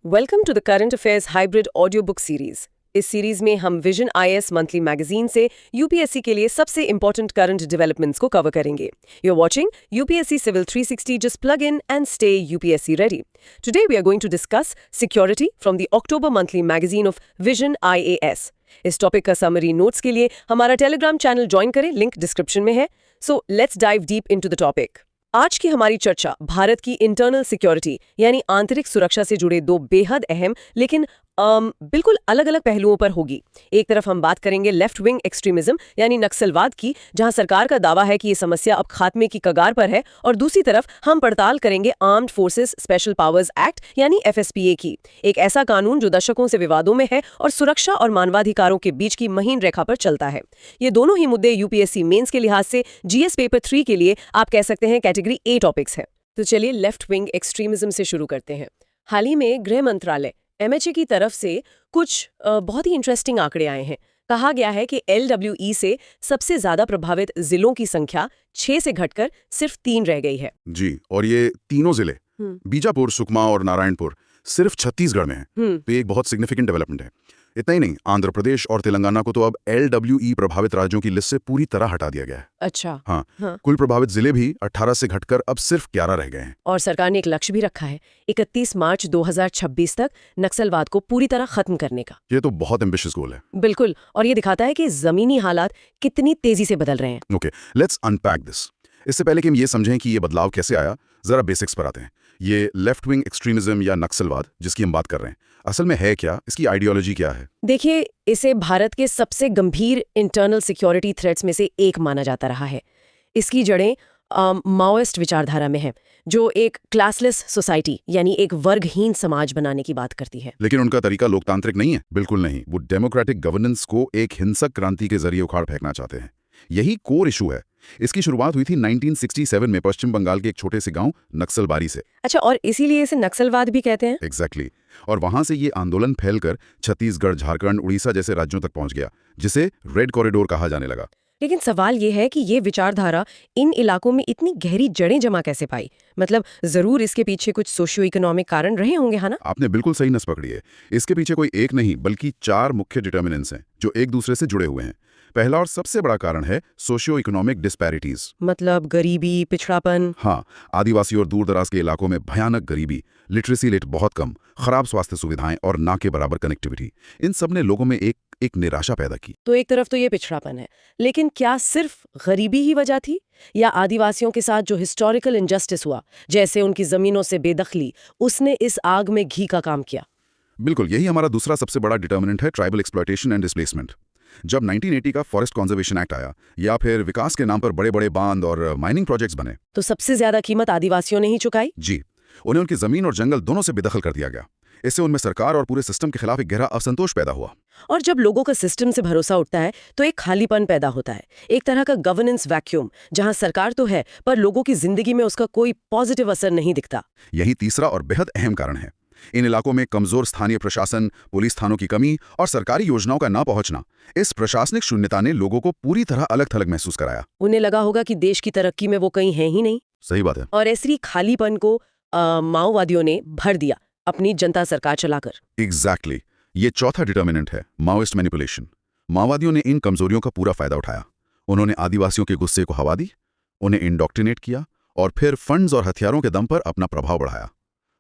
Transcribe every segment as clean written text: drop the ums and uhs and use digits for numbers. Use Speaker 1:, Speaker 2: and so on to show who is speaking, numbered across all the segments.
Speaker 1: Welcome to the current affairs hybrid audio book series. इस series में हम Vision IAS monthly magazine से UPSC के लिए सबसे इंपॉर्टेंट करंट डेवलपमेंट्स को कवर करेंगे। You are watching UPSC civil 360, just plug in and stay UPSC ready. Today we are going to discuss security from the October monthly magazine of Vision IAS. इस topic का summary notes के लिए हमारा Telegram channel join करें, link description में है। So let's dive deep into the topic. आज की हमारी चर्चा भारत की इंटरनल सिक्योरिटी यानी आंतरिक सुरक्षा से जुड़े दो बेहद अहम लेकिन बिल्कुल अलग अलग पहलुओं पर होगी। एक तरफ हम बात करेंगे लेफ्ट विंग एक्सट्रीमिज्म यानी नक्सलवाद की, जहां सरकार का दावा है कि ये समस्या अब खात्मे की कगार पर है, और दूसरी तरफ हम पड़ताल करेंगे armed forces special powers act यानी एफएसपीए की, एक ऐसा कानून जो दशकों से विवादों में है और सुरक्षा और मानवाधिकारों के बीच की महीन रेखा पर चलता है। ये दोनों ही मुद्दे यूपीएससी मेंस के लिहाज से जीएस पेपर 3 के लिए आप कह सकते हैं कैटेगरी ए टॉपिक्स है। तो चलिए लेफ्ट विंग एक्सट्रीमिज्म से शुरू करते हैं। हाल ही में गृह मंत्रालय एमएचए की तरफ से कुछ बहुत ही इंटरेस्टिंग आंकड़े आए हैं। कहा गया है कि एलडब्ल्यूई से सबसे ज्यादा प्रभावित जिलों की संख्या 6 से घटकर सिर्फ 3 रह गई है।
Speaker 2: जी, और ये तीनों जिले बीजापुर, सुकमा और नारायणपुर सिर्फ छत्तीसगढ़ में है। तो ये एक बहुत सिग्निफिकेंट डेवलपमेंट है। इतना ही नहीं, आंध्र प्रदेश और तेलंगाना को तो अब एलडब्ल्यूई प्रभावित राज्यों की लिस्ट से पूरी तरह हटा दिया गया है।
Speaker 1: अच्छा।
Speaker 2: हाँ। कुल प्रभावित जिले भी 18 से घटकर अब सिर्फ 11 रह गए हैं।
Speaker 1: और सरकार ने एक लक्ष्य भी रखा है, 31 मार्च 2026 तक नक्सलवाद को पूरी तरह खत्म करने का।
Speaker 2: ये तो बहुत एम्बिशियस गोल है।
Speaker 1: बिल्कुल, और ये दिखाता है कि जमीनी हालात कितनी तेजी से बदल रहे हैं।
Speaker 2: Okay, let's unpack this. इससे पहले कि हम ये समझें कि ये बदलाव कैसे आया, जरा बेसिक्स पर आते हैं। ये लेफ्ट विंग एक्सट्रीमिज्म या नक्सलवाद जिसकी हम बात कर रहे हैं, असल में है क्या? इसकी आइडियोलॉजी क्या है?
Speaker 1: देखिए, इसे भारत के सबसे गंभीर इंटरनल सिक्योरिटी थ्रेट्स में से एक माना जाता रहा है। इसकी जड़ें माओइस्ट विचारधारा में है, जो एक क्लासलेस सोसाइटी यानी एक वर्गहीन समाज बनाने की बात करती है।
Speaker 2: लेकिन उनका तरीका लोकतांत्रिक नहीं है, बिल्कुल नहीं। वो डेमोक्रेटिक गवर्नेंस को एक हिंसक क्रांति के जरिए उखाड़ फेंकना चाहते हैं। यही कोर इशू है। इसकी शुरुआत हुई थी 1967 में पश्चिम बंगाल के एक छोटे से गांव नक्सलबारी से।
Speaker 1: अच्छा, और इसीलिए इसे नक्सलवाद भी कहते हैं?
Speaker 2: एग्जैक्टली। और वहां से ये आंदोलन फैलकर छत्तीसगढ़, झारखंड, उड़ीसा जैसे राज्यों तक पहुंच गया, जिसे रेड कॉरिडोर कहा जाने लगा।
Speaker 1: लेकिन सवाल ये है कि ये विचारधारा इन इलाकों में इतनी गहरी जड़ें जमा कैसे पाई? मतलब जरूर इसके पीछे कुछ सोशियो इकोनॉमिक कारण रहे होंगे, है ना?
Speaker 2: आपने बिल्कुल सही नस पकड़ी है। इसके पीछे कोई एक नहीं बल्कि 4 मुख्य डिटर्मिनेंट्स हैं जो एक दूसरे से जुड़े हुए हैं। पहला और सबसे बड़ा कारण है सोशियो इकोनॉमिक डिस्पैरिटीज,
Speaker 1: मतलब गरीबी, पिछड़ापन।
Speaker 2: हाँ, आदिवासी और दूर दराज के इलाकों में भयानक गरीबी, लिटरेसी रेट बहुत कम, खराब स्वास्थ्य सुविधाएं और ना के बराबर कनेक्टिविटी, इन सब ने लोगों में एक निराशा पैदा की।
Speaker 1: तो एक तरफ तो ये पिछड़ापन है, लेकिन क्या सिर्फ गरीबी ही वजह थी, या आदिवासियों के साथ जो हिस्टोरिकल इनजस्टिस हुआ, जैसे उनकी जमीनों से बेदखली, उसने इस आग में घी का काम किया?
Speaker 2: बिल्कुल, यही हमारा दूसरा सबसे बड़ा डिटर्मिनेंट है, ट्राइबल एक्सप्लॉयटेशन एंड डिस्प्लेसमेंट। जब 1980 का फॉरेस्ट कंजर्वेशन एक्ट आया, या फिर विकास के नाम पर बड़े बड़े बांध और माइनिंग प्रोजेक्ट्स बने,
Speaker 1: तो सबसे ज्यादा कीमत आदिवासियों ने ही चुकाई।
Speaker 2: जी, उन्हें उनकी जमीन और जंगल दोनों से बेदखल कर दिया गया। इससे उनमें सरकार और पूरे सिस्टम के खिलाफ एक गहरा असंतोष पैदा हुआ।
Speaker 1: और जब लोगों का सिस्टम से भरोसा उठता है तो एक खालीपन पैदा होता है, एक तरह का गवर्नेंस वैक्यूम, जहां सरकार तो है पर लोगों की जिंदगी में उसका कोई पॉजिटिव असर नहीं दिखता।
Speaker 2: यही तीसरा और बेहद अहम कारण है। इन इलाकों में कमजोर स्थानीय प्रशासन, पुलिस थानों की कमी और सरकारी योजनाओं का ना पहुंचना, इस प्रशासनिक शून्यता ने लोगों को पूरी तरह अलग थलग महसूस कराया।
Speaker 1: उन्हें लगा होगा कि देश की तरक्की में वो कहीं है ही नहीं।
Speaker 2: सही बात है।
Speaker 1: और ऐसी खालीपन को माओवादियों ने भर दिया अपनी जनता सरकार चलाकर।
Speaker 2: एग्जैक्टली। ये चौथा डिटर्मिनेंट है, माओइस्ट मैनिपुलेशन। माओवादियों ने इन कमजोरियों का पूरा फायदा उठाया। उन्होंने आदिवासियों के गुस्से को हवा दी, उन्हें इंडोक्ट्रिनेट किया और फिर फंड्स और हथियारों के दम पर अपना प्रभाव बढ़ाया।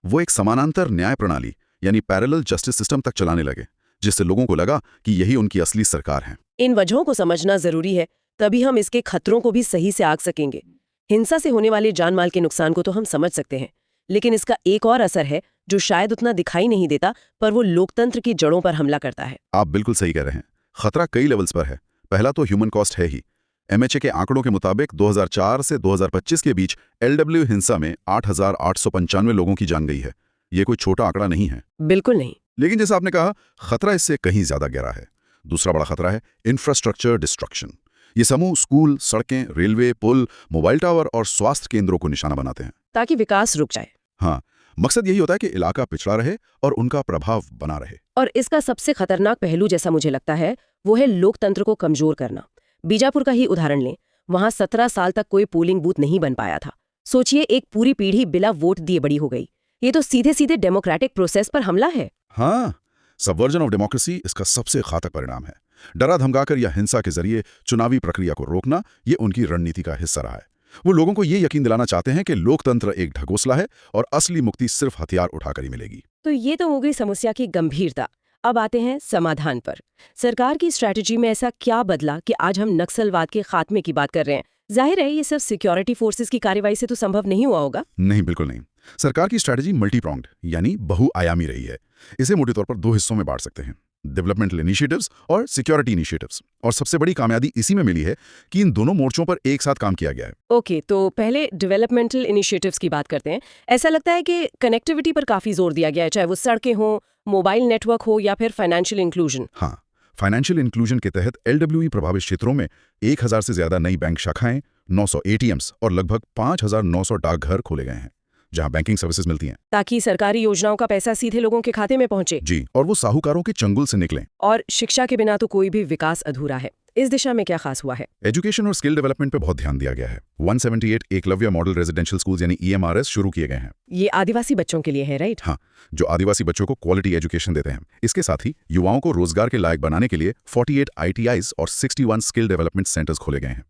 Speaker 2: वो एक समानांतर न्याय प्रणाली यानी पैरेलल जस्टिस सिस्टम तक चलाने लगे, जिससे लोगों को लगा कि यही उनकी असली सरकार है।
Speaker 1: इन वजहों को समझना जरूरी है, तभी हम इसके खतरों को भी सही से आंक सकेंगे। हिंसा से होने वाले जान माल के नुकसान को तो हम समझ सकते हैं, लेकिन इसका एक और असर है जो शायद उतना दिखाई नहीं देता, पर वो लोकतंत्र की जड़ों पर हमला करता है।
Speaker 2: आप बिल्कुल सही कह रहे हैं। खतरा कई लेवल्स पर है। पहला तो ह्यूमन कॉस्ट है ही। एमएचए के आंकड़ों के मुताबिक 2004 से 2025 के बीच एलडब्ल्यू हिंसा में 8,895 लोगों की जान गई है। ये कोई छोटा आंकड़ा नहीं है।
Speaker 1: बिल्कुल नहीं।
Speaker 2: लेकिन जैसा आपने कहा, खतरा इससे कहीं ज्यादा गहरा है। दूसरा बड़ा खतरा है इंफ्रास्ट्रक्चर डिस्ट्रक्शन। ये समूह स्कूल, सड़कें, रेलवे, पुल, मोबाइल टावर और स्वास्थ्य केंद्रों को निशाना बनाते हैं
Speaker 1: ताकि विकास रुक जाए।
Speaker 2: हाँ, मकसद यही होता है कि इलाका पिछड़ा रहे और उनका प्रभाव बना रहे।
Speaker 1: और इसका सबसे खतरनाक पहलू, जैसा मुझे लगता है, वो है लोकतंत्र को कमजोर करना। बीजापुर का ही उदाहरण लें, वहां 17 साल तक कोई पोलिंग बूथ नहीं बन पाया था। सोचिए, एक पूरी पीढ़ी बिना वोट दिए बड़ी हो गई। ये तो सीधे सीधे डेमोक्रेटिक प्रोसेस पर हमला है।
Speaker 2: हाँ, सबवर्जन ऑफ डेमोक्रेसी इसका सबसे घातक परिणाम है। डरा धमकाकर या हिंसा के जरिए चुनावी प्रक्रिया को रोकना ये उनकी रणनीति का हिस्सा रहा है। वो लोगों को ये यकीन दिलाना चाहते हैं कि लोकतंत्र एक ढकोसला है और असली मुक्ति सिर्फ हथियार उठाकर ही मिलेगी।
Speaker 1: तो ये तो हो गई समस्या की गंभीरता। अब आते हैं समाधान पर। सरकार की स्ट्रैटेजी में ऐसा क्या बदला कि आज हम नक्सलवाद के खात्मे की बात कर रहे हैं? जाहिर है ये सिर्फ सिक्योरिटी फोर्सेस की कार्रवाई से तो संभव नहीं हुआ होगा।
Speaker 2: नहीं, बिल्कुल नहीं। सरकार की स्ट्रैटेजी मल्टी प्रॉन्ग्ड यानी बहुआयामी रही है। इसे मोटे तौर पर दो हिस्सों में बांट सकते हैं, डेवलपमेंटल इनिशिएटिव्स और सिक्योरिटी इनिशिएटिव्स। और सबसे बड़ी कामयाबी इसी में मिली है कि इन दोनों मोर्चों पर एक साथ काम किया गया है।
Speaker 1: ओके, तो पहले डेवलपमेंटल इनिशिएटिव्स की बात करते हैं। ऐसा लगता है कि कनेक्टिविटी पर काफी जोर दिया गया है, चाहे वो सड़कें हों, मोबाइल नेटवर्क हो या फिर फाइनेंशियल इंक्लूजन।
Speaker 2: हाँ, फाइनेंशियल इंक्लूजन के तहत LWE प्रभावित क्षेत्रों में 1000 से ज्यादा नई बैंक शाखाएं, 900 ATMs और लगभग 5900 डाकघर खोले गए हैं जहां बैंकिंग सर्विसेज मिलती हैं,
Speaker 1: ताकि सरकारी योजनाओं का पैसा सीधे लोगों के खाते में पहुंचे।
Speaker 2: जी, और वो साहूकारों के चंगुल से निकलें।
Speaker 1: और शिक्षा के बिना तो कोई भी विकास अधूरा है। इस दिशा में क्या खास हुआ है?
Speaker 2: एजुकेशन और स्किल डेवलपमेंट पे बहुत ध्यान दिया गया है। 178 एकलव्य मॉडल रेजिडेंशियल स्कूल्स यानी EMRS शुरू किए गए हैं।
Speaker 1: ये आदिवासी बच्चों के लिए है, राइट?
Speaker 2: हाँ, जो आदिवासी बच्चों को क्वालिटी एजुकेशन देते हैं। इसके साथ ही युवाओं को रोजगार के लायक बनाने के लिए 48 ITIs और 61 स्किल डेवलपमेंट सेंटर्स खोले गए हैं।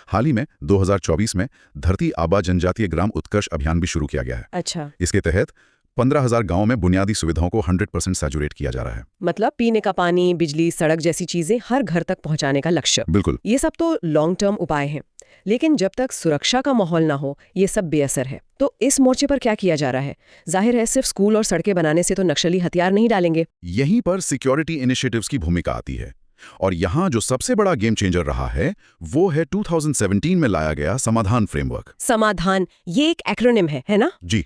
Speaker 2: हाल ही में 2024 में धरती आबा जनजातीय ग्राम उत्कर्ष अभियान भी शुरू किया गया है।
Speaker 1: अच्छा।
Speaker 2: इसके तहत 15,000 गांवों में बुनियादी सुविधाओं को 100% सैचुरेट किया जा रहा है।
Speaker 1: मतलब पीने का पानी, बिजली, सड़क जैसी चीजें हर घर तक पहुंचाने का लक्ष्य।
Speaker 2: बिल्कुल।
Speaker 1: ये सब तो लॉन्ग टर्म उपाय हैं, लेकिन जब तक सुरक्षा का माहौल ना हो ये सब बेअसर है। तो इस मोर्चे पर क्या किया जा रहा है? जाहिर है सिर्फ स्कूल और सड़कें बनाने से तो नक्सली हथियार नहीं डालेंगे।
Speaker 2: यहीं पर सिक्योरिटी इनिशिएटिव्स की भूमिका आती है। और यहां जो सबसे बड़ा गेम चेंजर रहा है वो है 2017 में लाया गया समाधान फ्रेमवर्क।
Speaker 1: समाधान, ये एक एक्रोनिम है ना?
Speaker 2: जी,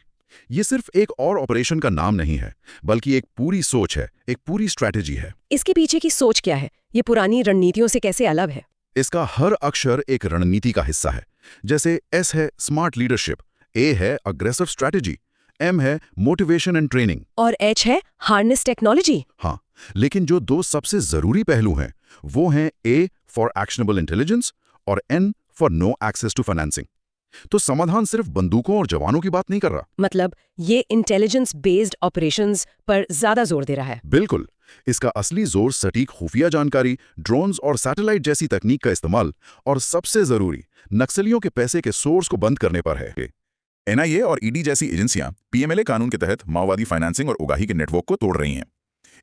Speaker 2: ये सिर्फ एक और ऑपरेशन का नाम नहीं है, बल्कि एक पूरी सोच है, एक पूरी स्ट्रैटेजी है।
Speaker 1: इसके पीछे की सोच क्या है? ये पुरानी रणनीतियों से कैसे अलग है?
Speaker 2: इसका हर अक्षर एक रणनीति का हिस्सा है। जैसे S है स्मार्ट लीडरशिप, A है अग्रेसिव स्ट्रैटेजी, M है मोटिवेशन एंड ट्रेनिंग
Speaker 1: और H है हार्नेस टेक्नोलॉजी।
Speaker 2: हाँ, लेकिन जो दो सबसे जरूरी पहलू हैं वो हैं A फॉर एक्शनेबल इंटेलिजेंस और N for no access to financing. तो समाधान सिर्फ बंदूकों और जवानों की बात नहीं कर रहा।
Speaker 1: मतलब ये इंटेलिजेंस बेस्ड ऑपरेशंस पर ज्यादा जोर दे रहा है।
Speaker 2: बिल्कुल। इसका असली जोर सटीक खुफिया जानकारी, ड्रोन्स और सैटेलाइट जैसी तकनीक का इस्तेमाल और सबसे जरूरी नक्सलियों के पैसे के सोर्स को बंद करने पर है। NIA और ED जैसी एजेंसियां PMLA कानून के तहत माओवादी फाइनेंसिंग और उगाही के नेटवर्क को तोड़ रही हैं।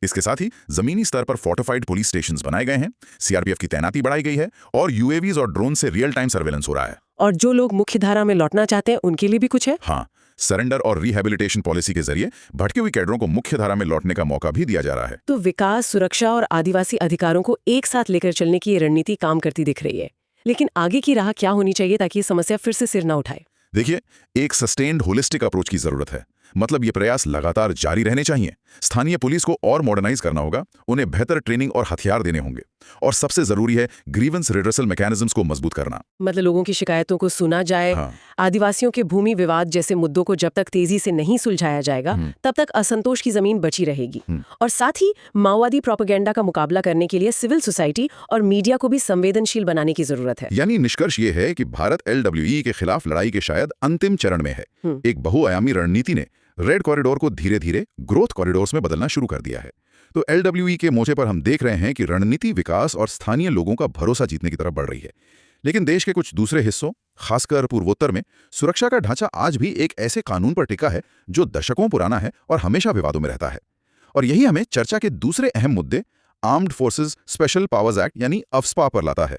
Speaker 2: इसके साथ ही जमीनी स्तर पर फोर्टिफाइड पुलिस स्टेशंस बनाए गए हैं, CRPF की तैनाती बढ़ाई गई है और UAVs और ड्रोन से रियल टाइम सर्वेलेंस हो रहा है।
Speaker 1: और जो लोग मुख्य धारा में लौटना चाहते हैं उनके लिए भी कुछ है?
Speaker 2: हाँ, सरेंडर और रिहेबिलिटेशन पॉलिसी के जरिए भटके हुए कैडरों को मुख्य धारा में लौटने का मौका भी दिया जा रहा है।
Speaker 1: तो विकास, सुरक्षा और आदिवासी अधिकारों को एक साथ लेकर चलने की ये रणनीति काम करती दिख रही है। लेकिन आगे की राह क्या होनी चाहिए ताकि ये समस्या फिर से सिर न उठाए?
Speaker 2: देखिए, एक सस्टेन्ड होलिस्टिक अप्रोच की जरूरत है। मतलब ये प्रयास लगातार जारी रहने चाहिए। स्थानीय पुलिस को और मॉडर्नाइज करना होगा, उन्हें बेहतर ट्रेनिंग और हथियार देने होंगे, और सबसे जरूरी है ग्रीवेंस रिड्रेसल मैकेनिज्म्स को मजबूत करना।
Speaker 1: मतलब लोगों की शिकायतों को सुना जाए।
Speaker 2: हाँ।
Speaker 1: आदिवासियों के भूमि विवाद जैसे मुद्दों को जब तक तेजी से नहीं सुलझाया जाएगा तब तक असंतोष की जमीन बची रहेगी। और साथ ही माओवादी प्रोपेगेंडा का मुकाबला करने के लिए सिविल सोसाइटी और मीडिया को भी संवेदनशील बनाने की जरूरत है।
Speaker 2: यानी निष्कर्ष ये है कि भारत LWE के खिलाफ लड़ाई के शायद अंतिम चरण में है। एक बहुआयामी रणनीति ने रेड कॉरिडोर को धीरे धीरे ग्रोथ कॉरिडोर्स में बदलना शुरू कर दिया है। तो LWE के मोर्चे पर हम देख रहे हैं कि रणनीति विकास और स्थानीय लोगों का भरोसा जीतने की तरफ बढ़ रही है। लेकिन देश के कुछ दूसरे हिस्सों, खासकर पूर्वोत्तर में, सुरक्षा का ढांचा आज भी एक ऐसे कानून पर टिका है जो दशकों पुराना है और हमेशा विवादों में रहता है। और यही हमें चर्चा के दूसरे अहम मुद्दे armed forces special powers act यानी AFSPA पर लाता है।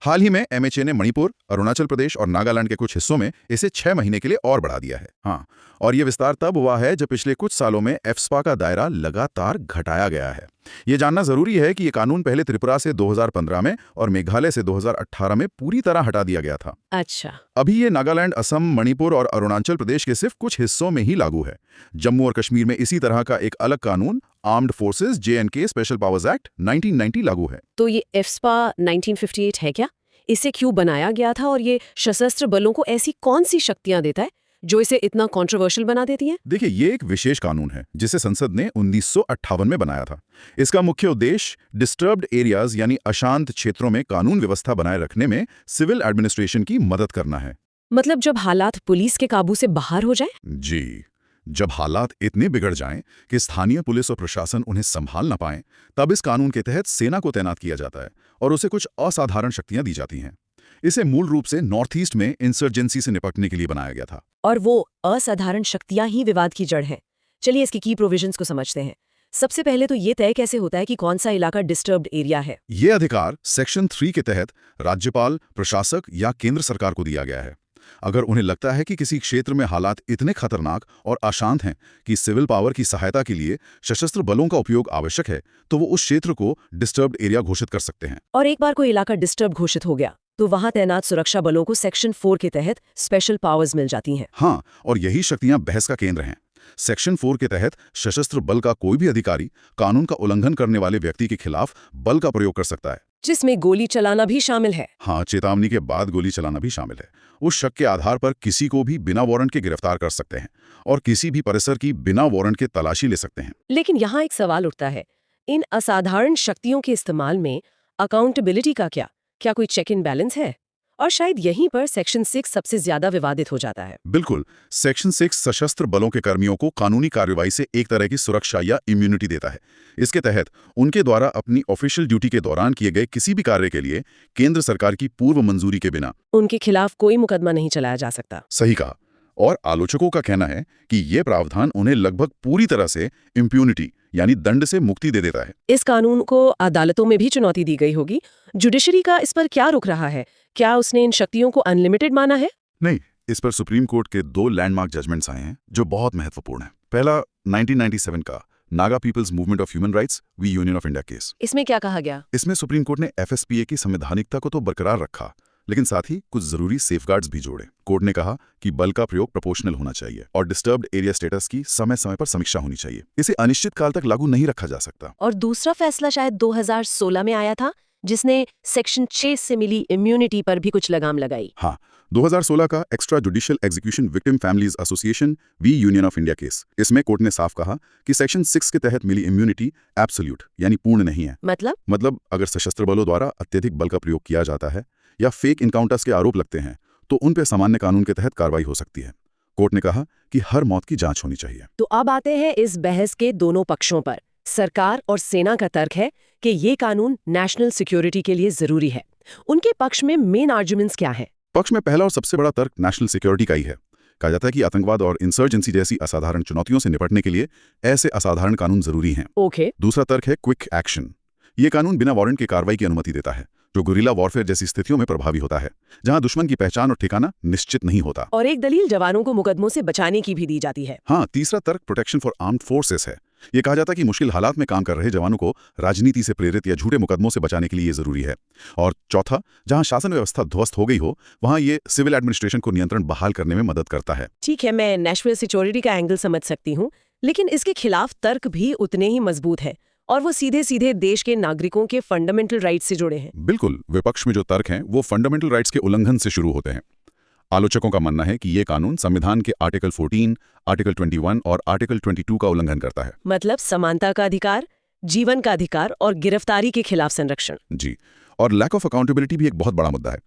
Speaker 2: हाल ही में MHA ने मणिपुर, अरुणाचल प्रदेश और नागालैंड के कुछ हिस्सों में इसे 6 महीने के लिए और बढ़ा दिया है। हाँ, और ये विस्तार तब हुआ है जब पिछले कुछ सालों में AFSPA का दायरा लगातार घटाया गया है। ये जानना जरूरी है कि ये कानून पहले त्रिपुरा से 2015 में और मेघालय से 2018 में पूरी तरह हटा दिया गया था।
Speaker 1: अच्छा।
Speaker 2: अभी ये नागालैंड, असम, मणिपुर और अरुणाचल प्रदेश के सिर्फ कुछ हिस्सों में ही लागू है। जम्मू और कश्मीर में इसी तरह का एक अलग कानून armed forces J&K special powers act 1990 लागू है।
Speaker 1: तो ये AFSPA 1958 है क्या? इसे क्यों बनाया गया था और ये सशस्त्र बलों को ऐसी कौन सी शक्तियां देता है जो इसे इतना कंट्रोवर्शियल बना देती है?
Speaker 2: देखिए, ये एक विशेष कानून है जिसे संसद ने 1958 में बनाया था। इसका मुख्य उद्देश्य डिस्टर्ब्ड एरियाज यानी अशांत क्षेत्रों में कानून व्यवस्था बनाए रखने में सिविल एडमिनिस्ट्रेशन की मदद करना है।
Speaker 1: मतलब जब हालात पुलिस के काबू से बाहर हो जाए?
Speaker 2: जी, जब हालात इतने बिगड़ जाएं कि स्थानीय पुलिस और प्रशासन उन्हें संभाल न पाएं, तब इस कानून के तहत सेना को तैनात किया जाता है और उसे कुछ असाधारण शक्तियां दी जाती हैं। इसे मूल रूप से नॉर्थ ईस्ट में इंसर्जेंसी से निपटने के लिए बनाया गया था।
Speaker 1: और वो असाधारण शक्तियां ही विवाद की जड़ हैं। चलिए इसकी की प्रोविजंस को समझते हैं। सबसे पहले तो ये तय कैसे होता है कि कौन सा इलाका डिस्टर्ब्ड एरिया है?
Speaker 2: ये अधिकार सेक्शन 3 के तहत राज्यपाल, प्रशासक या केंद्र सरकार को दिया गया है। अगर उन्हें लगता है कि किसी क्षेत्र में हालात इतने खतरनाक और अशांत हैं कि सिविल पावर की सहायता के लिए सशस्त्र बलों का उपयोग आवश्यक है, तो वो उस क्षेत्र को डिस्टर्ब्ड एरिया घोषित कर सकते हैं।
Speaker 1: और एक बार कोई इलाका डिस्टर्ब घोषित हो गया तो वहां तैनात सुरक्षा बलों को सेक्शन 4 के तहत स्पेशल पावर्स मिल जाती हैं।
Speaker 2: हाँ, और यही शक्तियां बहस का केंद्र हैं। सेक्शन 4 के तहत सशस्त्र बल का कोई भी अधिकारी कानून का उल्लंघन करने वाले व्यक्ति के खिलाफ बल का प्रयोग कर सकता है,
Speaker 1: जिसमें गोली चलाना भी शामिल है।
Speaker 2: हाँ, चेतावनी के बाद गोली चलाना भी शामिल है। उस शक के आधार पर किसी को भी बिना वारंट के गिरफ्तार कर सकते हैं और किसी भी परिसर की बिना वारंट के तलाशी ले सकते हैं।
Speaker 1: लेकिन यहाँ एक सवाल उठता है, इन असाधारण शक्तियों के इस्तेमाल में अकाउंटेबिलिटी का क्या कोई चेक इन बैलेंस है? और शायद यहीं पर सेक्शन 6 सबसे ज्यादा विवादित हो जाता है।
Speaker 2: बिल्कुल, सेक्शन 6 सशस्त्र बलों के कर्मियों को कानूनी कार्रवाई से एक तरह की सुरक्षा या इम्यूनिटी देता है। इसके तहत उनके द्वारा अपनी ऑफिशियल ड्यूटी के दौरान किए गए किसी भी कार्य के लिए केंद्र सरकार की पूर्व मंजूरी के बिना
Speaker 1: उनके खिलाफ कोई मुकदमा नहीं चलाया जा सकता।
Speaker 2: सही कहा। और आलोचकों का कहना है कि ये प्रावधान उन्हें लगभग पूरी तरह से इम्प्यूनिटी यानी दंड से मुक्ति दे देता है।
Speaker 1: इस कानून को अदालतों में भी चुनौती दी गई होगी। जुडिशरी का इस पर क्या रुख रहा है? क्या उसने इन शक्तियों को अनलिमिटेड माना है?
Speaker 2: नहीं, इस पर सुप्रीम कोर्ट के 2 लैंडमार्क जजमेंट्स आए हैं जो बहुत महत्वपूर्ण है। पहला 1997 का Naga Peoples Movement of Human Rights v Union of India case.
Speaker 1: इसमें क्या कहा गया?
Speaker 2: इसमें सुप्रीम कोर्ट ने एफएसपीए की संवैधानिकता को तो बरकरार रखा, लेकिन साथ ही कुछ जरूरी सेफगार्ड्स भी जोड़े। कोर्ट ने कहा कि बल का प्रयोग प्रोपोर्शनल होना चाहिए और डिस्टर्ब्ड एरिया स्टेटस की समय समय पर समीक्षा होनी चाहिए। इसे अनिश्चित काल तक लागू नहीं रखा जा सकता।
Speaker 1: और दूसरा फैसला शायद 2016 में आया था, जिसने सेक्शन 6 से मिली इम्यूनिटी पर भी कुछ लगाम लगाई।
Speaker 2: हाँ, 2016 का extra judicial execution victim families association v Union of India case. इसमें कोर्ट ने साफ कहा कि सेक्शन 6 के तहत मिली इम्यूनिटी एब्सोल्यूट यानी पूर्ण नहीं है। मतलब अगर सशस्त्र बलों द्वारा अत्यधिक बल का प्रयोग किया जाता है या फेक इनकाउंटर्स के आरोप लगते हैं तो उन पर सामान्य कानून के तहत कार्रवाई हो सकती है। कोर्ट ने कहा कि हर मौत की जांच होनी चाहिए।
Speaker 1: तो अब आते हैं इस बहस के दोनों पक्षों पर। सरकार और सेना का तर्क है कि ये कानून नेशनल सिक्योरिटी के लिए जरूरी है। उनके पक्ष में मेन आर्गुमेंट्स क्या है?
Speaker 2: पक्ष में पहला और सबसे बड़ा तर्क नेशनल सिक्योरिटी का ही है। कहा जाता है कि आतंकवाद और इंसर्जेंसी जैसी असाधारण चुनौतियों से निपटने के लिए ऐसे असाधारण कानून जरूरी हैं।
Speaker 1: ओके।
Speaker 2: दूसरा तर्क है क्विक एक्शन। ये कानून बिना वारंट के कार्रवाई की अनुमति देता है, जो गुरिल्ला वॉरफेयर जैसी स्थितियों में प्रभावी होता है, जहां दुश्मन की पहचान और ठिकाना निश्चित नहीं होता।
Speaker 1: और एक दलील जवानों को मुकदमों से बचाने की भी दी जाती है।
Speaker 2: हाँ, तीसरा तर्क प्रोटेक्शन फॉर आर्म्ड फोर्सेस है। ये कहा जाता है कि मुश्किल हालात में काम कर रहे जवानों को राजनीति से प्रेरित या झूठे मुकदमों से बचाने के लिए ये जरूरी है। और चौथा, जहां शासन व्यवस्था ध्वस्त हो गई हो, वहां ये सिविल एडमिनिस्ट्रेशन को नियंत्रण बहाल करने में मदद करता है।
Speaker 1: ठीक है, मैं नेशनल सिक्योरिटी का एंगल समझ सकती हूँ, लेकिन इसके खिलाफ तर्क भी उतने ही मजबूत है और वो सीधे सीधे देश के नागरिकों के फंडामेंटल राइट्स से जुड़े हैं।
Speaker 2: बिल्कुल, विपक्ष में जो तर्क हैं वो फंडामेंटल राइट्स के उल्लंघन से शुरू होते हैं। आलोचकों का मानना है कि ये कानून संविधान के आर्टिकल 14, आर्टिकल 21 और आर्टिकल 22 का उल्लंघन करता है।
Speaker 1: मतलब समानता का अधिकार, जीवन का अधिकार और गिरफ्तारी के खिलाफ संरक्षण।
Speaker 2: जी, और लैक ऑफ अकाउंटेबिलिटी भी एक बहुत बड़ा मुद्दा है।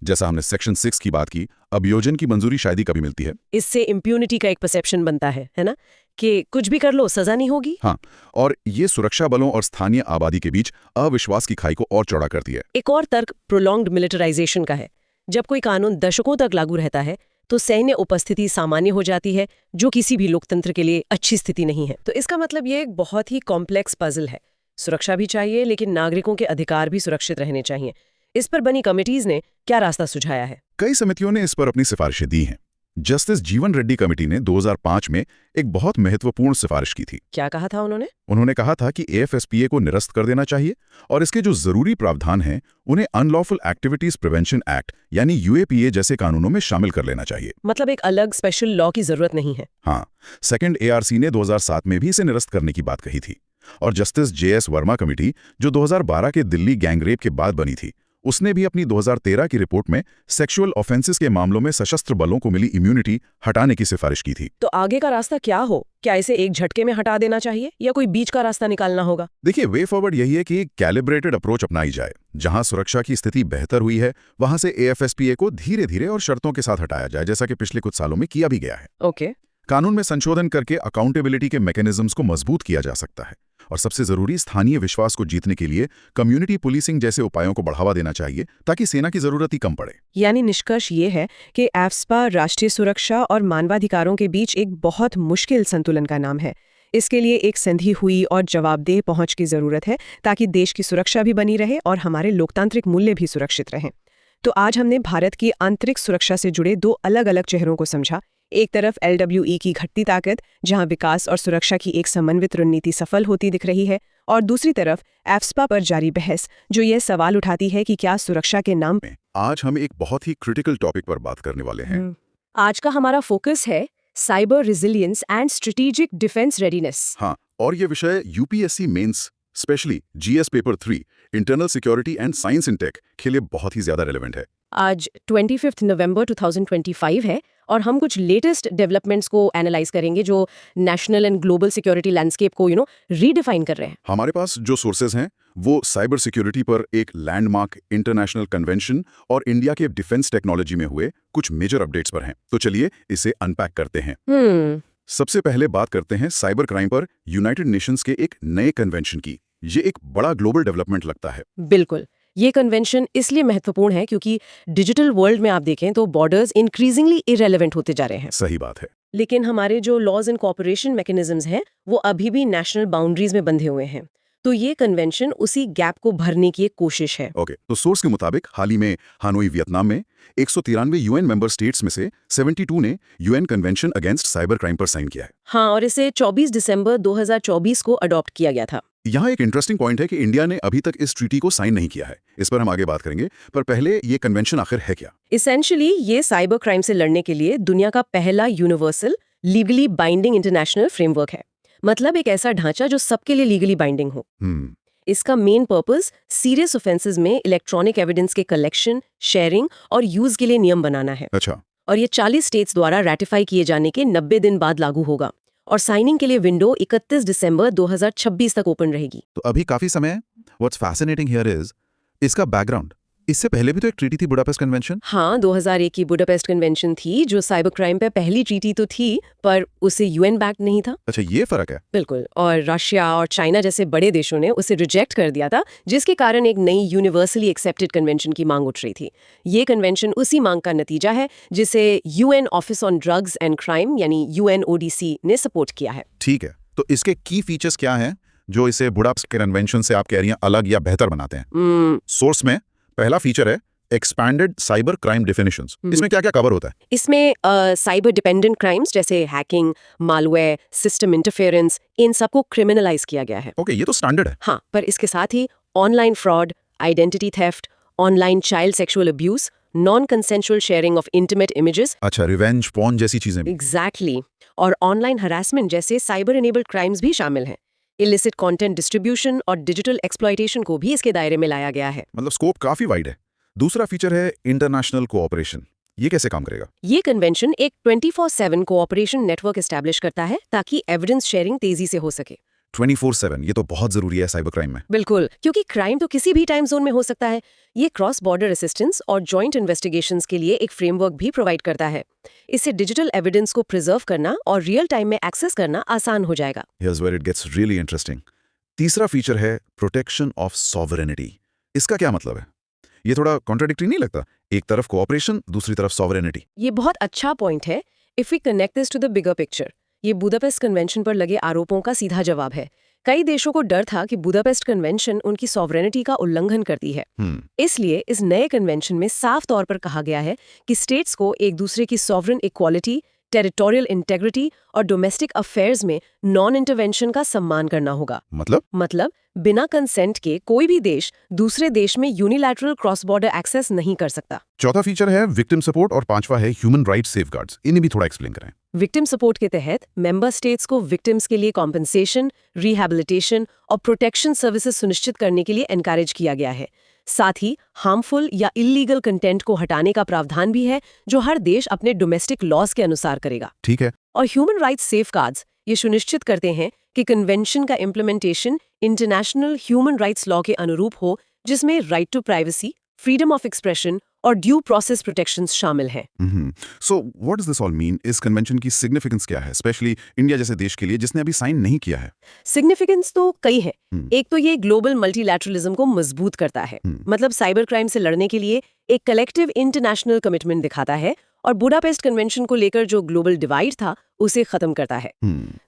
Speaker 2: जैसा हमने सेक्शन 6 की बात की, अभियोजन की मंजूरी शायद ही कभी मिलती है।
Speaker 1: इससे इम्प्यूनिटी का एक परसेप्शन बनता है ना, कि कुछ भी कर लो सजा नहीं होगी।
Speaker 2: हाँ, और ये सुरक्षा बलों और स्थानीय आबादी के बीच अविश्वास की खाई को और चौड़ा करती है।
Speaker 1: एक और तर्क प्रोलॉन्ग्ड मिलिटराइजेशन का है। जब कोई कानून दशकों तक लागू रहता है तो सैन्य उपस्थिति सामान्य हो जाती है, जो किसी भी लोकतंत्र के लिए अच्छी स्थिति नहीं है। तो इसका मतलब ये एक बहुत ही कॉम्प्लेक्स पजल है। सुरक्षा भी चाहिए, लेकिन नागरिकों के अधिकार भी सुरक्षित रहने चाहिए। इस पर बनी कमिटीज ने क्या रास्ता सुझाया है?
Speaker 2: कई समितियों ने इस पर अपनी सिफारिशें दी हैं। जस्टिस जीवन रेड्डी कमेटी ने 2005 में एक बहुत महत्वपूर्ण सिफारिश की थी।
Speaker 1: क्या कहा था उन्होंने?
Speaker 2: उन्होंने कहा था कि एएफएसपीए को निरस्त कर देना चाहिए और इसके जो जरूरी प्रावधान हैं उन्हें अनलॉफुल एक्टिविटीज प्रिवेंशन एक्ट यानी यूएपीए जैसे कानूनों में शामिल कर लेना चाहिए।
Speaker 1: मतलब एक अलग स्पेशल लॉ की जरूरत नहीं है।
Speaker 2: हाँ, सेकंड एआरसी ने 2007 में भी इसे निरस्त करने की बात कही थी। और जस्टिस जेएस वर्मा कमेटी, जो 2012 के दिल्ली गैंगरेप के बाद बनी थी, उसने भी अपनी 2013 की रिपोर्ट में सेक्सुअल ऑफेंसेस के मामलों में सशस्त्र बलों को मिली इम्यूनिटी हटाने की सिफारिश की थी।
Speaker 1: तो आगे का रास्ता क्या हो? क्या इसे एक झटके में हटा देना चाहिए या कोई बीच का रास्ता निकालना होगा?
Speaker 2: देखिए, वे फॉरवर्ड यही है कि एक कैलिब्रेटेड अप्रोच अपनाई जाए। जहां सुरक्षा की स्थिति बेहतर हुई है वहां से एएफएसपीए को धीरे धीरे और शर्तों के साथ हटाया जाए, जैसा कि पिछले कुछ सालों में किया भी गया है।
Speaker 1: ओके।
Speaker 2: कानून में संशोधन करके अकाउंटेबिलिटी के मैकेनिज्म्स को मजबूत किया जा सकता है। और सबसे जरूरी, स्थानीय विश्वास को जीतने के लिए कम्युनिटी पुलिसिंग जैसे उपायों को बढ़ावा देना चाहिए ताकि सेना की जरूरत ही कम पड़े।
Speaker 1: यानी निष्कर्ष ये है कि एफ्स्पा राष्ट्रीय सुरक्षा और मानवाधिकारों के बीच एक बहुत मुश्किल संतुलन का नाम है। इसके लिए एक संधि हुई और जवाबदेह पहुंच की जरूरत है ताकि देश की सुरक्षा भी बनी रहे और हमारे लोकतांत्रिक मूल्य भी सुरक्षित रहें। तो आज हमने भारत की आंतरिक सुरक्षा से जुड़े दो अलग अलग चेहरों को समझा। एक तरफ LWE की घटती ताकत, जहां विकास और सुरक्षा की एक समन्वित रणनीति सफल होती दिख रही है, और दूसरी तरफ एफ्स्पा पर जारी बहस, जो यह सवाल उठाती है कि क्या सुरक्षा के नाम
Speaker 2: में आज हम एक बहुत ही क्रिटिकल टॉपिक पर बात करने वाले हैं।
Speaker 1: आज का हमारा फोकस है cyber resilience and strategic defence readiness.
Speaker 2: हाँ, और ये विषय UPSC mains specially GS paper 3 internal security and science and tech के लिए बहुत ही ज्यादा रेलेवेंट है।
Speaker 1: आज 25 नवंबर 2025 है और हम कुछ लेटेस्ट डेवलपमेंट्स को एनालाइज करेंगे जो national and global security landscape को रीडिफाइन कर रहे हैं।
Speaker 2: हमारे पास जो सोर्सेज हैं वो साइबर सिक्योरिटी पर एक लैंडमार्क इंटरनेशनल कन्वेंशन और इंडिया के डिफेंस टेक्नोलॉजी में हुए कुछ मेजर अपडेट्स पर हैं। तो चलिए इसे अनपैक करते हैं। सबसे पहले बात करते हैं साइबर क्राइम पर यूनाइटेड नेशंस के एक नए कन्वेंशन की। ये एक बड़ा ग्लोबल डेवलपमेंट लगता है।
Speaker 1: बिल्कुल, ये कन्वेंशन इसलिए महत्वपूर्ण है क्योंकि डिजिटल वर्ल्ड में आप देखें तो बॉर्डर्स इंक्रीजिंगली इरेलेवेंट होते जा रहे हैं।
Speaker 2: सही बात है।
Speaker 1: लेकिन हमारे जो लॉज एंड कोऑपरेशन मैकेनिज्म्स हैं वो अभी भी नेशनल बाउंड्रीज में बंधे हुए हैं। तो ये कन्वेंशन उसी गैप को भरने की एक कोशिश है।
Speaker 2: ओके, तो सोर्स के मुताबिक हाल ही में हानोई वियतनाम में 193 UN मेंबर स्टेट्स में से 72 ने UN convention against cyber crime पर साइन किया है।
Speaker 1: हाँ, और इसे 24 दिसंबर 2024 को अडॉप्ट किया गया था।
Speaker 2: यहाँ एक इंटरेस्टिंग पॉइंट है कि इंडिया ने अभी तक इस ट्रीटी को साइन नहीं किया है। इस पर हम आगे बात करेंगे, पर पहले ये कन्वेंशन आखिर है क्या?
Speaker 1: इसेंशियली ये साइबर क्राइम से लड़ने के लिए दुनिया का पहला universal legally binding international framework है। मतलब एक ऐसा ढांचा जो सबके लिए लीगली बाइंडिंग हो। इसका मेन पर्पस सीरियस ऑफेंसेस में इलेक्ट्रॉनिक एविडेंस के कलेक्शन, शेयरिंग और यूज के लिए नियम बनाना है।
Speaker 2: अच्छा।
Speaker 1: और ये 40 स्टेट्स द्वारा रैटिफाई किए जाने के 90 दिन बाद लागू होगा और साइनिंग के लिए विंडो 31 दिसंबर 2026 तक ओपन रहेगी।
Speaker 2: तो अभी काफी समय है। व्हाट्स फैसिनेटिंग हियर इज इसका बैकग्राउंड। इससे पहले भी तो एक ट्रीटी थी, बुडापेस्ट कन्वेंशन।
Speaker 1: हाँ, 2001 की बुडापेस्ट कन्वेंशन थी जो साइबर क्राइम पे पहली ट्रीटी तो थी, पर उसे UN बैक्ड नहीं था।
Speaker 2: अच्छा, ये फर्क है।
Speaker 1: बिल्कुल, और रशिया और चाइना जैसे बड़े देशों ने उसे रिजेक्ट कर दिया था, जिसके कारण एक नई यूनिवर्सली एक्सेप्टेड कन्वेंशन की मांग उठ रही थी। ये कन्वेंशन उसी मांग का नतीजा है जिसे UN office on drugs and crime यानी UNODC ने सपोर्ट किया है।
Speaker 2: ठीक है, तो इसके की फीचर्स क्या हैं जो इसे बुडापेस्ट कन्वेंशन से आप कह रही हैं अलग या बेहतर बनाते हैं? सोर्स में पहला फीचर है एक्सपैंडेड साइबर क्राइम डेफिनेशंस। इसमें क्या क्या कवर होता है?
Speaker 1: इसमें साइबर डिपेंडेंट क्राइम्स जैसे हैकिंग, मालवेयर, सिस्टम इंटरफेरेंस, इन सबको क्रिमिनलाइज किया गया है।
Speaker 2: ओके, ये तो स्टैंडर्ड है।
Speaker 1: हाँ, पर इसके साथ ही online fraud, identity theft, online child sexual abuse, non consensual sharing of intimate images.
Speaker 2: अच्छा, रिवेंज पॉर्न जैसी चीजें भी।
Speaker 1: एग्जैक्टली, और ऑनलाइन हरासमेंट जैसे साइबर इनेबल्ड क्राइम्स भी शामिल हैं। इलिसिट कंटेंट डिस्ट्रीब्यूशन और डिजिटल एक्सप्लॉयटेशन को भी इसके दायरे में लाया गया है।
Speaker 2: मतलब स्कोप काफी वाइड है। दूसरा फीचर है इंटरनेशनल कोऑपरेशन। ये कैसे काम करेगा?
Speaker 1: ये कन्वेंशन एक 24/7 कोऑपरेशन नेटवर्क एस्टैब्लिश करता है ताकि एविडेंस शेयरिंग तेजी से हो सके।
Speaker 2: 24/7, ये तो बहुत जरूरी है साइबर क्राइम में।
Speaker 1: बिल्कुल, क्योंकि क्राइम तो किसी भी टाइम जोन में हो सकता है। ये क्रॉस बॉर्डर असिस्टेंस और जॉइंट इन्वेस्टिगेशंस के लिए एक फ्रेमवर्क भी प्रोवाइड करता है। इससे डिजिटल एविडेंस को प्रिजर्व करना और रियल टाइम में एक्सेस करना आसान हो जाएगा।
Speaker 2: Here's where it gets really interesting. तीसरा फीचर है प्रोटेक्शन ऑफ सॉवरेनिटी। इसका क्या मतलब है? ये थोड़ा कॉन्ट्राडिक्टरी नहीं लगता? एक तरफ कोऑपरेशन, दूसरी तरफ सॉवरेनिटी।
Speaker 1: ये बहुत अच्छा पॉइंट है। If we connect this to the bigger picture, ये बुडापेस्ट कन्वेंशन पर लगे आरोपों का सीधा जवाब है। कई देशों को डर था कि बुडापेस्ट कन्वेंशन उनकी सॉवरेनिटी का उल्लंघन करती है। इसलिए इस नए कन्वेंशन में साफ तौर पर कहा गया है कि स्टेट्स को एक दूसरे की सॉवरेन इक्वालिटी, टेरिटोरियल इंटेग्रिटी और डोमेस्टिक अफेयर्स में नॉन इंटरवेंशन का सम्मान करना होगा। मतलब बिना कंसेंट के कोई भी देश दूसरे देश में यूनिलैटरल क्रॉस बॉर्डर एक्सेस नहीं कर सकता।
Speaker 2: चौथा फीचर है विक्टिम सपोर्ट और पांचवा है ह्यूमन राइट्स सेफगार्ड्स। इन्हें भी थोड़ा एक्सप्लेन करें।
Speaker 1: विक्टिम सपोर्ट के तहत मेंबर स्टेट्स को विक्टिम्स के लिए कॉम्पेंसेशन, रिहैबिलिटेशन और प्रोटेक्शन सर्विसेज सुनिश्चित करने के लिए एनकरेज किया गया है। साथ ही हार्मफुल या इल्लीगल कंटेंट को हटाने का प्रावधान भी है जो हर देश अपने डोमेस्टिक लॉज के अनुसार करेगा।
Speaker 2: ठीक है।
Speaker 1: और ह्यूमन राइट्स सेफगार्ड्स ये सुनिश्चित करते हैं कि कन्वेंशन का implementation international human rights law के अनुरूप हो, जिसमें right to privacy, freedom of expression और ड्यू प्रोसेस प्रोटेक्शंस शामिल हैं।
Speaker 2: So what does this all mean? इस कन्वेंशन की सिग्निफिकेंस क्या है, स्पेशली इंडिया जैसे देश के लिए जिसने अभी साइन नहीं किया है?
Speaker 1: सिग्निफिकेंस तो कई है। एक तो ये ग्लोबल मल्टीलैटरलिज्म को मजबूत करता है, मतलब साइबर क्राइम से लड़ने के लिए एक कलेक्टिव इंटरनेशनल कमिटमेंट दिखाता है और बुडापेस्ट कन्वेंशन को लेकर जो ग्लोबल डिवाइड था उसे खत्म करता है।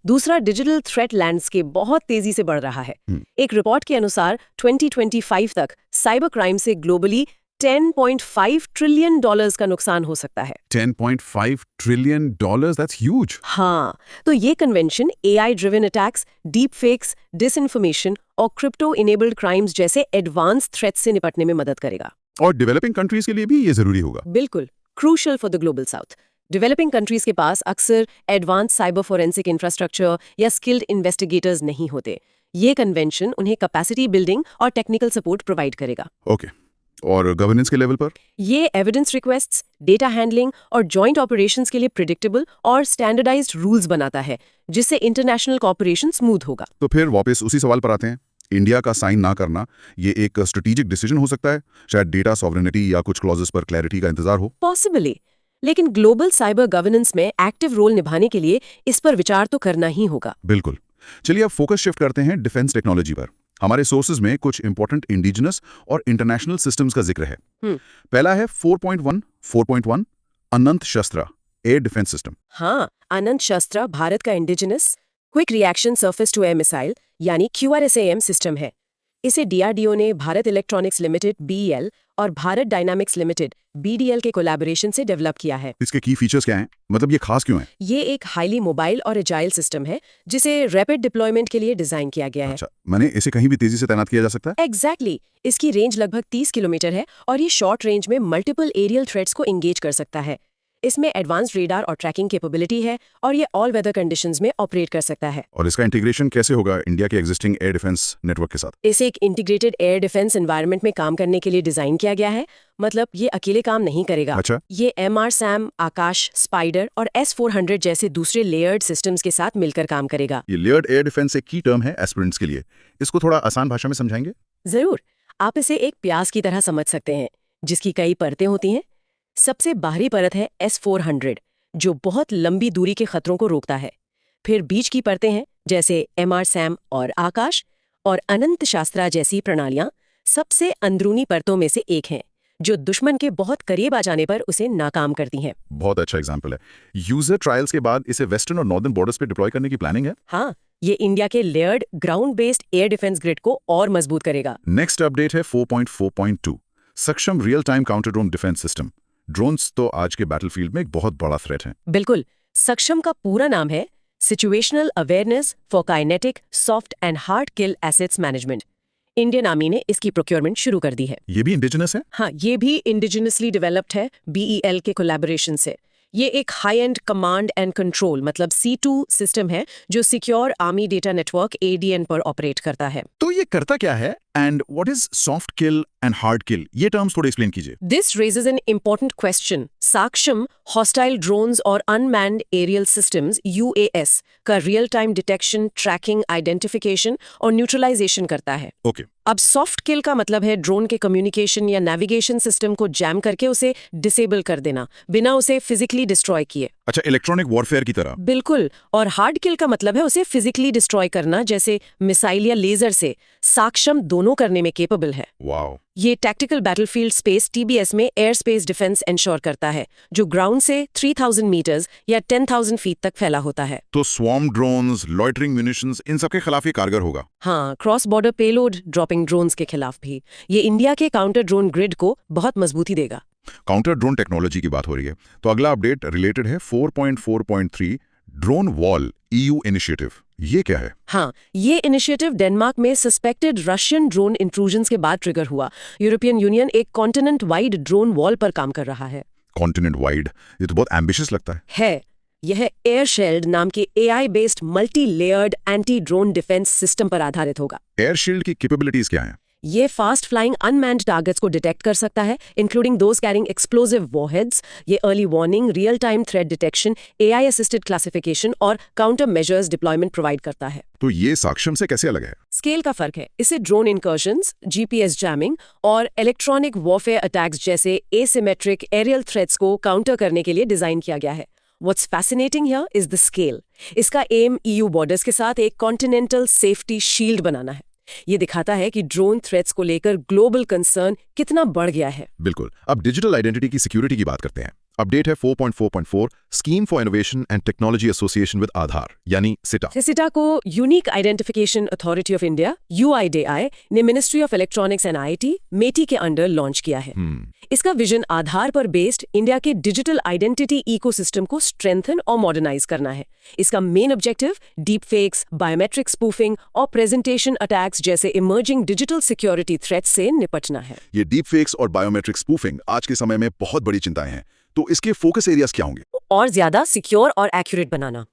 Speaker 1: दूसरा, डिजिटल थ्रेट लैंडस्केप बहुत तेजी से बढ़ रहा है। एक रिपोर्ट के अनुसार 2025 तक साइबर क्राइम से ग्लोबली $10.5 ट्रिलियन का नुकसान हो सकता है।
Speaker 2: $10.5 ट्रिलियन, दैट्स ह्यूज।
Speaker 1: हाँ, तो ये convention AI driven attacks, deep fakes, disinformation और क्रिप्टो इनेबल्ड क्राइम्स जैसे एडवांस थ्रेट्स से निपटने में मदद करेगा।
Speaker 2: और डेवलपिंग कंट्रीज के लिए भी ये जरूरी होगा।
Speaker 1: बिल्कुल, crucial for the global south. Developing countries के पास अक्सर एडवांस साइबर फोरेंसिक इंफ्रास्ट्रक्चर या स्किल्ड इन्वेस्टिगेटर्स नहीं होते। ये कन्वेंशन उन्हें कैपेसिटी बिल्डिंग और टेक्निकल सपोर्ट प्रोवाइड करेगा।
Speaker 2: ओके, और गवर्नेंस के लेवल पर?
Speaker 1: ये एविडेंस रिक्वेस्ट्स, डेटा हैंडलिंग और जॉइंट ऑपरेशंस के लिए प्रिडिक्टेबल और स्टैंडर्डाइज्ड रूल्स बनाता है, जिससे इंटरनेशनल कोऑपरेशन स्मूथ होगा।
Speaker 2: तो फिर वापस उसी सवाल पर आते हैं, इंडिया का साइन ना करना ये एक स्ट्रेटेजिक डिसीजन हो सकता है? शायद डेटा सॉवरेनिटी या कुछ क्लॉजेस पर क्लैरिटी का इंतजार हो?
Speaker 1: पॉसिबली, लेकिन ग्लोबल साइबर गवर्नेंस में एक्टिव रोल निभाने के लिए इस पर विचार तो करना ही होगा।
Speaker 2: बिल्कुल। चलिए अब फोकस शिफ्ट करते हैं डिफेंस टेक्नोलॉजी पर। हमारे सोर्सेज में कुछ इंपॉर्टेंट इंडिजिनस और इंटरनेशनल सिस्टम्स का जिक्र है। पहला है 4.1 अनंत शस्त्र एयर डिफेंस सिस्टम।
Speaker 1: हाँ, अनंत शस्त्र भारत का indigenous quick reaction surface to air missile यानी QRSAM सिस्टम है। इसे DRDO ने भारत इलेक्ट्रॉनिक्स लिमिटेड BEL और भारत डायनामिक्स लिमिटेड BDL के कोलैबोरेशन से डेवलप किया है।
Speaker 2: इसके की फीचर्स क्या हैं? मतलब ये खास क्यों है?
Speaker 1: ये एक हाईली मोबाइल और एजाइल सिस्टम है जिसे रैपिड डिप्लॉयमेंट के लिए डिजाइन किया गया है।
Speaker 2: अच्छा, माने इसे कहीं भी तेजी से तैनात किया जा सकता है?
Speaker 1: एग्जैक्टली, इसकी रेंज लगभग 30 किलोमीटर है और ये शॉर्ट रेंज में मल्टीपल एरियल थ्रेट्स को एंगेज कर सकता है। इसमें एडवांस्ड रेडार और ट्रैकिंग कैपेबिलिटी है और ये ऑल वेदर कंडीशंस में ऑपरेट कर सकता है।
Speaker 2: और इसका इंटीग्रेशन कैसे होगा इंडिया के एग्जिस्टिंग एयर डिफेंस नेटवर्क के साथ?
Speaker 1: इसे एक इंटीग्रेटेड एयर डिफेंस एनवायरनमेंट में काम करने के लिए डिजाइन किया गया है। मतलब ये अकेले काम नहीं करेगा।
Speaker 2: अच्छा।
Speaker 1: ये MRSAM, आकाश, स्पाइडर और S-400 जैसे दूसरे लेयर्ड सिस्टम्स के साथ मिलकर काम करेगा।
Speaker 2: ये लेयर्ड एयर डिफेंस एक की टर्म है एस्पिरेंट्स के लिए। इसको थोड़ा आसान भाषा में समझाएंगे?
Speaker 1: जरूर। आप इसे एक प्याज की तरह समझ सकते हैं जिसकी कई परतें होती हैं। सबसे बाहरी परत है S-400 जो बहुत लंबी दूरी के खतरों को रोकता है। फिर बीच की परतें हैं जैसे MRSAM और आकाश, और अनंत शास्त्रा जैसी प्रणालियां सबसे अंदरूनी परतों में से एक हैं जो दुश्मन के बहुत करीब आ जाने पर उसे नाकाम करती हैं।
Speaker 2: बहुत अच्छा एग्जांपल है। यूजर ट्रायल्स के बाद इसे वेस्टर्न और नॉर्दर्न बॉर्डर्स पे डिप्लॉय करने की प्लानिंग है?
Speaker 1: हाँ, ये इंडिया के layered ground based air defence grid को और मजबूत करेगा।
Speaker 2: नेक्स्ट अपडेट है 4.4.2 सक्षम real time counter drone defence system. Drones तो आज के बैटलफील्ड में एक बहुत बड़ा थ्रेट है।
Speaker 1: बिल्कुल। सक्षम का पूरा नाम है situational awareness for kinetic soft and hard kill assets management. Indian army ने इसकी प्रोक्योरमेंट शुरू कर दी है।
Speaker 2: ये भी इंडिजिनस है?
Speaker 1: हाँ, ये भी इंडिजिनसली डेवलप्ड है BEL के कोलैबोरेशन से। ये एक high end command and control मतलब C2 सिस्टम है जो secure army data network ADN पर ऑपरेट करता है।
Speaker 2: तो ये करता क्या है and what is soft kill and hard kill? ये टर्म्स थोड़े एक्सप्लेन कीजिए।
Speaker 1: This raises an important question. Saksham hostile drones और अनमैन्ड एरियल सिस्टम्स UAS का real time detection, tracking, identification और न्यूट्रलाइजेशन करता है।
Speaker 2: ओके।
Speaker 1: अब सॉफ्ट किल का मतलब है ड्रोन के कम्युनिकेशन या नेविगेशन सिस्टम को जैम करके उसे डिसेबल कर देना बिना उसे फिजिकली डिस्ट्रॉय किए।
Speaker 2: अच्छा, इलेक्ट्रॉनिक वॉरफेयर की तरह?
Speaker 1: बिल्कुल। और हार्ड किल का मतलब है उसे फिजिकली डिस्ट्रॉय करना, जैसे मिसाइल या लेजर से। साक्षम दोनों करने में केपेबल है।
Speaker 2: वाओ।
Speaker 1: ये टैक्टिकल बैटलफील्ड स्पेस TBS में एयर स्पेस डिफेंस इंश्योर करता है जो ग्राउंड से 3000 मीटर्स या 10,000 फीट तक फैला होता है।
Speaker 2: तो स्वॉर्म ड्रोन्स, लॉइटरिंग म्यूनिशंस, इन सब के खिलाफ ये कारगर होगा?
Speaker 1: हाँ, cross border payload dropping drones के खिलाफ भी। ये इंडिया के काउंटर ड्रोन ग्रिड को बहुत मजबूती देगा।
Speaker 2: काउंटर ड्रोन टेक्नोलॉजी की बात हो रही है तो अगला अपडेट रिलेटेड है 4.4.3 ड्रोन वॉल EU इनिशिएटिव। ये क्या है?
Speaker 1: हाँ, ये इनिशिएटिव डेनमार्क में सस्पेक्टेड रशियन ड्रोन इंट्रूजन्स के बाद ट्रिगर हुआ। यूरोपियन यूनियन एक कॉन्टिनेंट वाइड ड्रोन वॉल पर काम कर रहा है।
Speaker 2: कॉन्टिनेंट वाइड, ये तो बहुत एम्बिशियस लगता है।
Speaker 1: यह एयरशील्ड नाम के AI based multi layered anti drone defence system पर आधारित होगा।
Speaker 2: एयरशील्ड की कैपेबिलिटीज क्या हैं?
Speaker 1: ये फास्ट फ्लाइंग अनमैन्ड टारगेट्स को डिटेक्ट कर सकता है, including those carrying explosive warheads. ये early warning, real time threat detection, AI assisted classification और काउंटर मेजर्स डिप्लॉयमेंट प्रोवाइड करता है।
Speaker 2: तो ये साक्षम से कैसे अलग है?
Speaker 1: स्केल का फर्क है। इसे ड्रोन इनकर्शंस, GPS जैमिंग और इलेक्ट्रॉनिक वॉरफेयर अटैक्स जैसे एसिमेट्रिक एरियल थ्रेट्स को काउंटर करने के लिए डिजाइन किया गया है। What's fascinating here is the scale. इसका एम EU बॉर्डर्स के साथ एक कॉन्टिनेंटल सेफ्टी शील्ड बनाना है। ये दिखाता है कि ड्रोन थ्रेट्स को लेकर ग्लोबल कंसर्न कितना बढ़ गया है।
Speaker 2: बिल्कुल। अब डिजिटल आइडेंटिटी की सिक्योरिटी की बात करते हैं। अपडेट है 4.4.4 scheme for innovation and technology association with Aadhaar, यानी सिटा।
Speaker 1: सिटा को unique identification authority of India UIDAI ने ministry of electronics and IT मेटी के अंडर लॉन्च किया है। इसका विजन आधार पर बेस्ड इंडिया के डिजिटल आइडेंटिटी इकोसिस्टम को स्ट्रेंथन और मॉडर्नाइज करना है। इसका main objective deep fakes, biometric spoofing और प्रेजेंटेशन अटैक्स जैसे इमर्जिंग डिजिटल सिक्योरिटी थ्रेट्स से निपटना है।
Speaker 2: ये डीप फेक्स और बायोमेट्रिक स्पूफिंग आज के समय में बहुत बड़ी चिंताएं हैं, तो इसके फोकस एरियाज क्या होंगे?
Speaker 1: और ज्यादा सिक्योर और एक्यूरेट बनाना।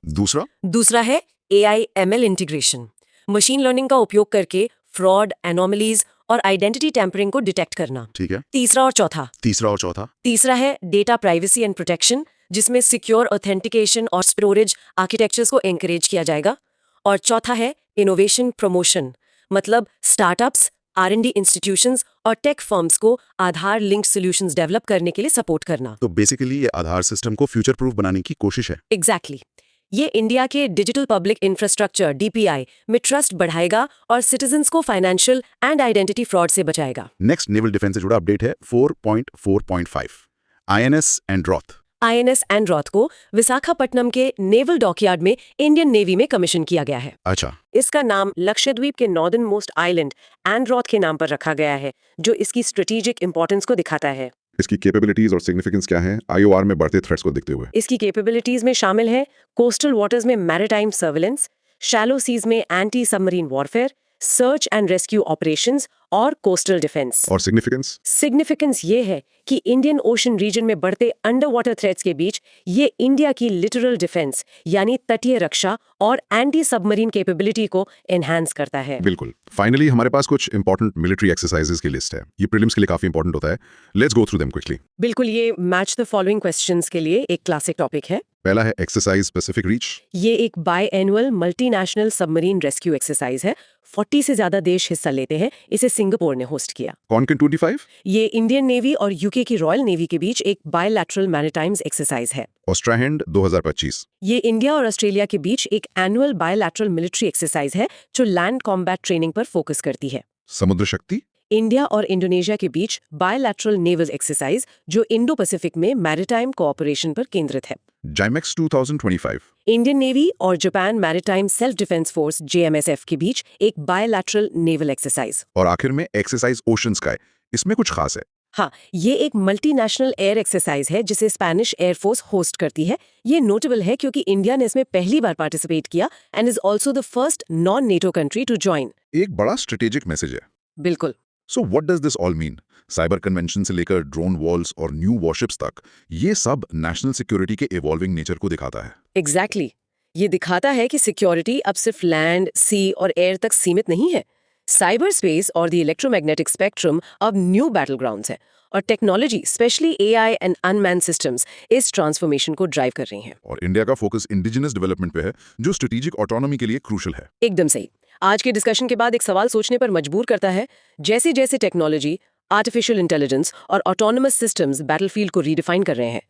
Speaker 1: दूसरा है AI ML integration, machine learning का उपयोग करके फ्रॉड, एनोमलीज और आइडेंटिटी टैंपरिंग को डिटेक्ट करना।
Speaker 2: ठीक है।
Speaker 1: तीसरा और चौथा। तीसरा है डेटा प्राइवेसी एंड प्रोटेक्शन, जिसमें सिक्योर ऑथेंटिकेशन और स्टोरेज आर्किटेक्चर्स को एनकरेज किया जाएगा। और चौथा है इनोवेशन प्रमोशन, मतलब स्टार्टअप्स, R&D इंस्टीट्यूशंस और टेक फर्म्स को आधार लिंक्ड सॉल्यूशंस डेवलप करने के लिए सपोर्ट करना।
Speaker 2: तो बेसिकली ये आधार सिस्टम को फ्यूचर प्रूफ बनाने की कोशिश है।
Speaker 1: एग्जैक्टली। ये इंडिया के डिजिटल पब्लिक इंफ्रास्ट्रक्चर DPI में ट्रस्ट बढ़ाएगा और सिटीजन्स को फाइनेंशियल एंड आइडेंटिटी फ्रॉड से बचाएगा।
Speaker 2: नेक्स्ट नेवल डिफेंस से जुड़ा अपडेट है 4.4.5
Speaker 1: INS एंड्रॉथ को विशाखापट्टनम के नेवल डॉकयार्ड में इंडियन नेवी में कमीशन किया गया है।
Speaker 2: अच्छा।
Speaker 1: इसका नाम लक्षद्वीप के नॉर्दर्न मोस्ट आइलैंड एंड्रॉथ के नाम पर रखा गया है, जो इसकी स्ट्रेटेजिक इंपॉर्टेंस को दिखाता है।
Speaker 2: इसकी कैपेबिलिटीज और सिग्निफिकेंस क्या है IOR में बढ़ते थ्रेट्स को देखते हुए?
Speaker 1: इसकी कैपेबिलिटीज में शामिल है कोस्टल वाटर्स में मैरिटाइम सर्विलेंस, शैलो सीज में anti submarine warfare, search and rescue operations और कोस्टल डिफेंस।
Speaker 2: और सिग्निफिकेंस
Speaker 1: ये है कि इंडियन ओशन रीजन में बढ़ते अंडर वाटर थ्रेट्स के बीच ये इंडिया की लिटरल डिफेंस यानी तटीय रक्षा और एंटी सबमरीन कैपेबिलिटी को एनहांस करता है।
Speaker 2: बिल्कुल। फाइनली हमारे पास कुछ इंपॉर्टेंट मिलिट्री एक्सरसाइजेस की लिस्ट है। ये प्रीलिम्स के लिए काफी इंपॉर्टेंट होता है। Let's go through them quickly.
Speaker 1: बिल्कुल, ये मैच द फॉलोइंग क्वेश्चंस के लिए एक क्लासिक टॉपिक है।
Speaker 2: पहला है एक्सरसाइज पैसिफिक रीच।
Speaker 1: ये एक by annual multinational submarine rescue exercise है। 40 से ज्यादा देश हिस्सा लेते हैं। इसे सिंगापुर ने होस्ट किया।
Speaker 2: कॉन्कन 25।
Speaker 1: ये इंडियन नेवी और UK की रॉयल नेवी के बीच एक बायलैटरल मैरिटाइम्स एक्सरसाइज है।
Speaker 2: ऑस्ट्राहैंड 2025।
Speaker 1: ये इंडिया और ऑस्ट्रेलिया के बीच एक एनुअल बायलैटरल मिलिट्री एक्सरसाइज है जो लैंड कॉम्बैट ट्रेनिंग पर फोकस करती है।
Speaker 2: समुद्र शक्ति।
Speaker 1: इंडिया और इंडोनेशिया के बीच बायलैटरल नेवल एक्सरसाइज जो इंडो पैसिफिक में मैरिटाइम कोऑपरेशन पर केंद्रित है।
Speaker 2: जाइमेक्स 2025।
Speaker 1: इंडियन नेवी और Japan maritime self defence force JMSF के बीच एक बायलैटरल नेवल एक्सरसाइज।
Speaker 2: और आखिर में एक्सरसाइज ओशन स्काई। इसमें कुछ खास है?
Speaker 1: हाँ, ये एक मल्टीनेशनल एयर एक्सरसाइज है जिसे स्पेनिश एयरफोर्स होस्ट करती है। ये नोटेबल है क्योंकि इंडिया ने इसमें पहली बार पार्टिसिपेट किया and is also the first non NATO country to join.
Speaker 2: एक बड़ा स्ट्रेटेजिक मैसेज है।
Speaker 1: बिल्कुल।
Speaker 2: So what does this all mean? Cyber convention से लेकर ड्रोन वॉल्स और न्यू वॉरशिप्स तक, ये सब नेशनल सिक्योरिटी के इवॉल्विंग नेचर को दिखाता है।
Speaker 1: एग्जैक्टली। ये दिखाता है कि सिक्योरिटी अब सिर्फ लैंड, सी और एयर तक सीमित नहीं है। साइबर स्पेस और द इलेक्ट्रोमैग्नेटिक स्पेक्ट्रम अब न्यू बैटल ग्राउंड्स हैं और technology specially AI and unmanned systems इस ट्रांसफॉर्मेशन को ड्राइव कर रही हैं।
Speaker 2: और इंडिया का फोकस इंडिजिनस डेवलपमेंट पे है जो स्ट्रेटेजिक ऑटोनॉमी के लिए क्रूशल है।
Speaker 1: एकदम सही। आज के डिस्कशन के बाद एक सवाल सोचने पर मजबूर करता है। जैसे जैसे टेक्नोलॉजी, आर्टिफिशियल इंटेलिजेंस और ऑटोनोमस सिस्टम्स बैटलफील्ड को रीडिफाइन कर रहे हैं,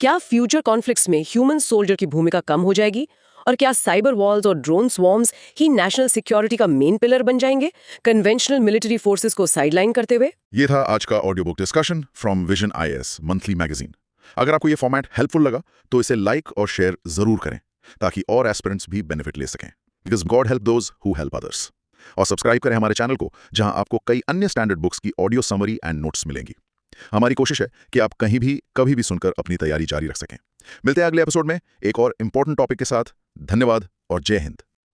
Speaker 1: क्या फ्यूचर कॉन्फ्लिक्ट्स में ह्यूमन सोल्जर की भूमिका कम हो जाएगी? और क्या साइबर वॉल्स और ड्रोन स्वॉर्म्स ही नेशनल सिक्योरिटी का मेन पिलर बन जाएंगे, कन्वेंशनल मिलिट्री फोर्सेस को साइडलाइन करते हुए?
Speaker 2: ये था आज का audio book discussion from vision IAS monthly magazine. अगर आपको ये फॉर्मेट हेल्पफुल लगा तो इसे लाइक और शेयर जरूर करें ताकि और एस्पिरेंट्स भी बेनिफिट ले सकें, because God help those who help others. और सब्सक्राइब करें हमारे चैनल को, जहां आपको कई अन्य स्टैंडर्ड बुक्स की ऑडियो समरी एंड नोट्स मिलेंगी। हमारी कोशिश है कि आप कहीं भी कभी भी सुनकर अपनी तैयारी जारी रख सकें। मिलते हैं अगले एपिसोड में एक और इंपॉर्टेंट टॉपिक के साथ। धन्यवाद और जय हिंद।